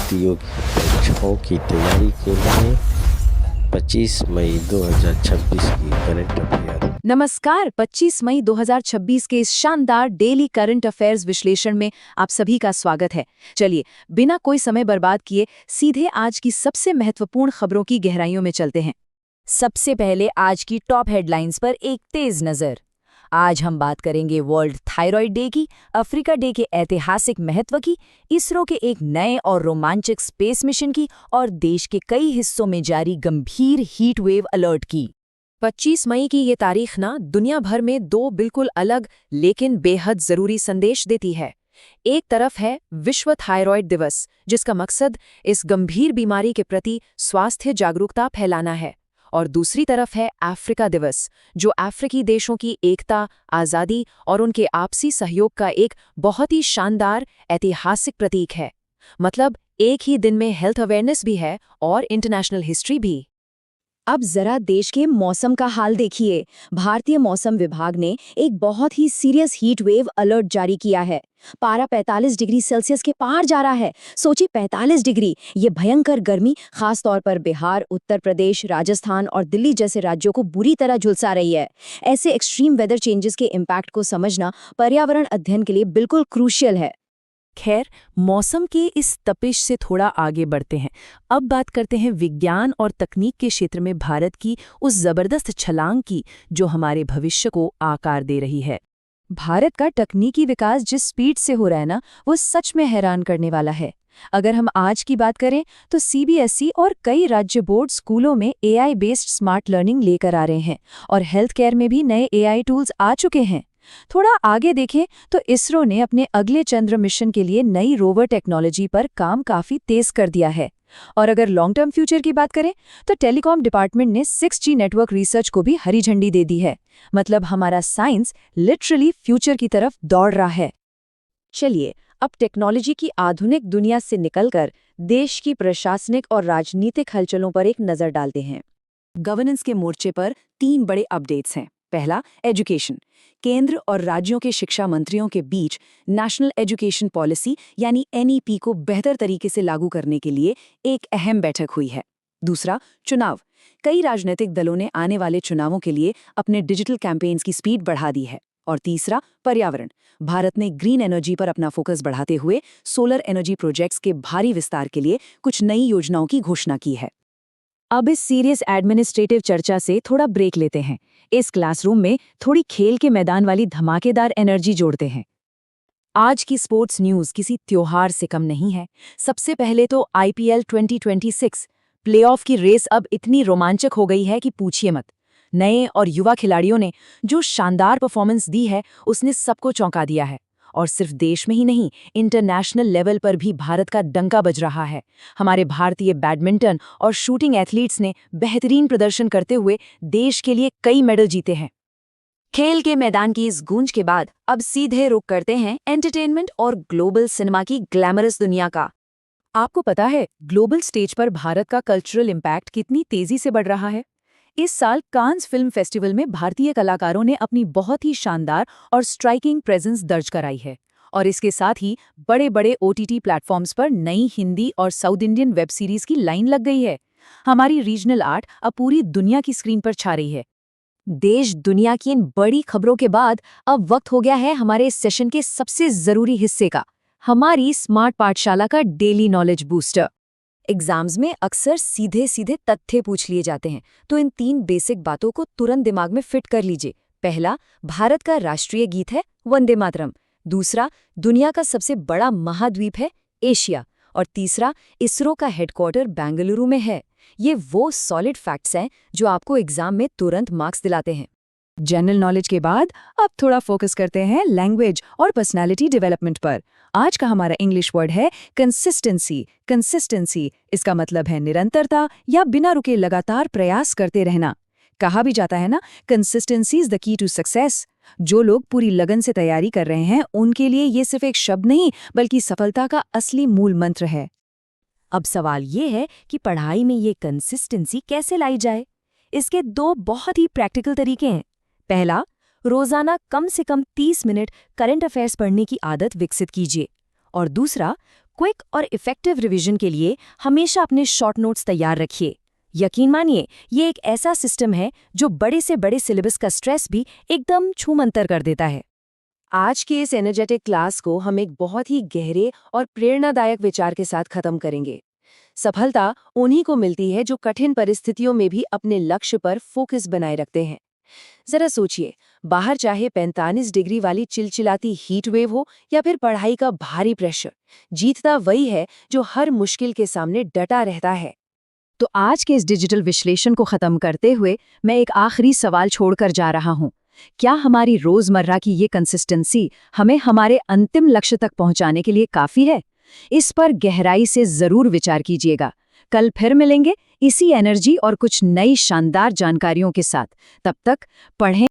प्रतियोगी परीक्षाओं की तैयारी के लिए 25 मई 2026 की करंट अफेयर। नमस्कार, 25 मई 2026 के इस शानदार डेली करंट अफेयर्स विश्लेषण में आप सभी का स्वागत है। चलिए, बिना कोई समय बर्बाद किए सीधे आज की सबसे महत्वपूर्ण खबरों की गहराइयों में चलते हैं। सबसे पहले आज की टॉप हेडलाइंस पर एक तेज नजर। आज हम बात करेंगे वर्ल्ड थायराइड डे की, अफ्रीका डे के ऐतिहासिक महत्व की, इसरो के एक नए और रोमांचक स्पेस मिशन की और देश के कई हिस्सों में जारी गंभीर हीट वेव अलर्ट की। 25 मई की ये तारीख ना दुनिया भर में दो बिल्कुल अलग लेकिन बेहद जरूरी संदेश देती है। एक तरफ है विश्व थायराइड दिवस, जिसका मकसद इस गंभीर बीमारी के प्रति स्वास्थ्य जागरूकता फैलाना है, और दूसरी तरफ है अफ्रीका दिवस, जो अफ्रीकी देशों की एकता, आज़ादी और उनके आपसी सहयोग का एक बहुत ही शानदार ऐतिहासिक प्रतीक है। मतलब एक ही दिन में हेल्थ अवेयरनेस भी है और इंटरनेशनल हिस्ट्री भी। अब जरा देश के मौसम का हाल देखिए। भारतीय मौसम विभाग ने एक बहुत ही सीरियस हीट वेव अलर्ट जारी किया है। पारा 45 डिग्री सेल्सियस के पार जा रहा है। सोचिए, 45 डिग्री, ये भयंकर गर्मी खास तौर पर बिहार, उत्तर प्रदेश, राजस्थान और दिल्ली जैसे राज्यों को बुरी तरह झुलसा रही है। ऐसे एक्सट्रीम वेदर चेंजेस के इम्पैक्ट को समझना पर्यावरण अध्ययन के लिए बिल्कुल क्रूशियल है। खैर, मौसम के इस तपिश से थोड़ा आगे बढ़ते हैं। अब बात करते हैं विज्ञान और तकनीक के क्षेत्र में भारत की उस जबरदस्त छलांग की, जो हमारे भविष्य को आकार दे रही है। भारत का तकनीकी विकास जिस स्पीड से हो रहा है ना, वो सच में हैरान करने वाला है। अगर हम आज की बात करें तो सीबीएसई और कई राज्य बोर्ड स्कूलों में एआई बेस्ड स्मार्ट लर्निंग लेकर आ रहे हैं, और हेल्थ केयर में भी नए एआई टूल्स आ चुके हैं। थोड़ा आगे देखें तो इसरो ने अपने अगले चंद्र मिशन के लिए नई रोवर टेक्नोलॉजी पर काम काफी तेज कर दिया है। और अगर लॉन्ग टर्म फ्यूचर की बात करें तो टेलीकॉम डिपार्टमेंट ने 6G नेटवर्क रिसर्च को भी हरी झंडी दे दी है। मतलब हमारा साइंस लिटरली फ्यूचर की तरफ दौड़ रहा है। चलिए, अब टेक्नोलॉजी की आधुनिक दुनिया से निकलकर देश की प्रशासनिक और राजनीतिक हलचलों पर एक नजर डालते हैं। गवर्नेंस के मोर्चे पर 3 बड़े अपडेट्स हैं। पहला, एजुकेशन। केंद्र और राज्यों के शिक्षा मंत्रियों के बीच नेशनल एजुकेशन पॉलिसी यानी एनईपी को बेहतर तरीके से लागू करने के लिए एक अहम बैठक हुई है। दूसरा, चुनाव। कई राजनीतिक दलों ने आने वाले चुनावों के लिए अपने डिजिटल कैंपेन्स की स्पीड बढ़ा दी है। और तीसरा, पर्यावरण। भारत ने ग्रीन एनर्जी पर अपना फोकस बढ़ाते हुए सोलर एनर्जी प्रोजेक्ट्स के भारी विस्तार के लिए कुछ नई योजनाओं की घोषणा की है। अब इस सीरियस एडमिनिस्ट्रेटिव चर्चा से थोड़ा ब्रेक लेते हैं। इस क्लासरूम में थोड़ी खेल के मैदान वाली धमाकेदार एनर्जी जोड़ते हैं। आज की स्पोर्ट्स न्यूज़ किसी त्योहार से कम नहीं है। सबसे पहले तो आईपीएल 2026 प्लेऑफ की रेस अब इतनी रोमांचक हो गई है कि पूछिए मत। नए और युवा खिलाड़ियों ने जो शानदार परफॉर्मेंस दी है, उसने सबको चौंका दिया है। और सिर्फ देश में ही नहीं, इंटरनेशनल लेवल पर भी भारत का डंका बज रहा है। हमारे भारतीय बैडमिंटन और शूटिंग एथलीट्स ने बेहतरीन प्रदर्शन करते हुए देश के लिए कई मेडल जीते हैं। खेल के मैदान की इस गूंज के बाद अब सीधे रुख करते हैं एंटरटेनमेंट और ग्लोबल सिनेमा की ग्लैमरस दुनिया का। आपको पता है ग्लोबल स्टेज पर भारत का कल्चरल इम्पैक्ट कितनी तेजी से बढ़ रहा है? इस साल कांस फिल्म फेस्टिवल में भारतीय कलाकारों ने अपनी बहुत ही शानदार और स्ट्राइकिंग प्रेजेंस दर्ज कराई है। और इसके साथ ही बड़े बड़े ओटीटी प्लेटफॉर्म्स पर नई हिंदी और साउथ इंडियन वेब सीरीज की लाइन लग गई है। हमारी रीजनल आर्ट अब पूरी दुनिया की स्क्रीन पर छा रही है। देश दुनिया की इन बड़ी खबरों के बाद अब वक्त हो गया है हमारे इस सेशन के सबसे जरूरी हिस्से का, हमारी स्मार्ट पाठशाला का डेली नॉलेज बूस्टर। एग्जाम्स में अक्सर सीधे सीधे तथ्य पूछ लिए जाते हैं, तो इन 3 बेसिक बातों को तुरंत दिमाग में फिट कर लीजिए। पहला, भारत का राष्ट्रीय गीत है वंदे मातरम। दूसरा, दुनिया का सबसे बड़ा महाद्वीप है एशिया। और तीसरा, इसरो का हेडक्वार्टर बेंगलुरु में है। ये वो सॉलिड फैक्ट्स हैं जो आपको एग्जाम में तुरंत मार्क्स दिलाते हैं। जनरल नॉलेज के बाद अब थोड़ा फोकस करते हैं लैंग्वेज और पर्सनालिटी डेवलपमेंट पर। आज का हमारा इंग्लिश वर्ड है कंसिस्टेंसी। कंसिस्टेंसी, इसका मतलब है निरंतरता या बिना रुके लगातार प्रयास करते रहना। कहा भी जाता है ना, consistency is the key to success. जो लोग पूरी लगन से तैयारी कर रहे हैं, उनके लिए ये सिर्फ एक शब्द नहीं, बल्कि सफलता का असली मूल मंत्र है। अब सवाल ये है कि पढ़ाई में ये कंसिस्टेंसी कैसे लाई जाए? इसके 2 बहुत ही प्रैक्टिकल तरीके हैं। पहला, रोजाना कम से कम 30 मिनट करंट अफेयर्स पढ़ने की आदत विकसित कीजिए। और दूसरा, क्विक और इफेक्टिव रिवीजन के लिए हमेशा अपने शॉर्ट नोट्स तैयार रखिए। यकीन मानिए, ये एक ऐसा सिस्टम है जो बड़े से बड़े सिलेबस का स्ट्रेस भी एकदम छूमंतर कर देता है। आज के इस एनर्जेटिक क्लास को हम एक बहुत ही गहरे और प्रेरणादायक विचार के साथ खत्म करेंगे। सफलता उन्हीं को मिलती है जो कठिन परिस्थितियों में भी अपने लक्ष्य पर फोकस बनाए रखते हैं। जरा सोचिए, बाहर चाहे 45 डिग्री वाली चिलचिलाती हीट वेव हो या फिर पढ़ाई का भारी प्रेशर, जीतता वही है जो हर मुश्किल के सामने डटा रहता है। तो आज के इस डिजिटल विश्लेषण को खत्म करते हुए मैं एक आखिरी सवाल छोड़कर जा रहा हूं। क्या हमारी रोजमर्रा की ये कंसिस्टेंसी हमें हमारे अंतिम लक्ष्य तक पहुंचाने के लिए काफी है? इस पर गहराई से जरूर विचार कीजिएगा। कल फिर मिलेंगे इसी एनर्जी और कुछ नई शानदार जानकारियों के साथ। तब तक पढ़ें,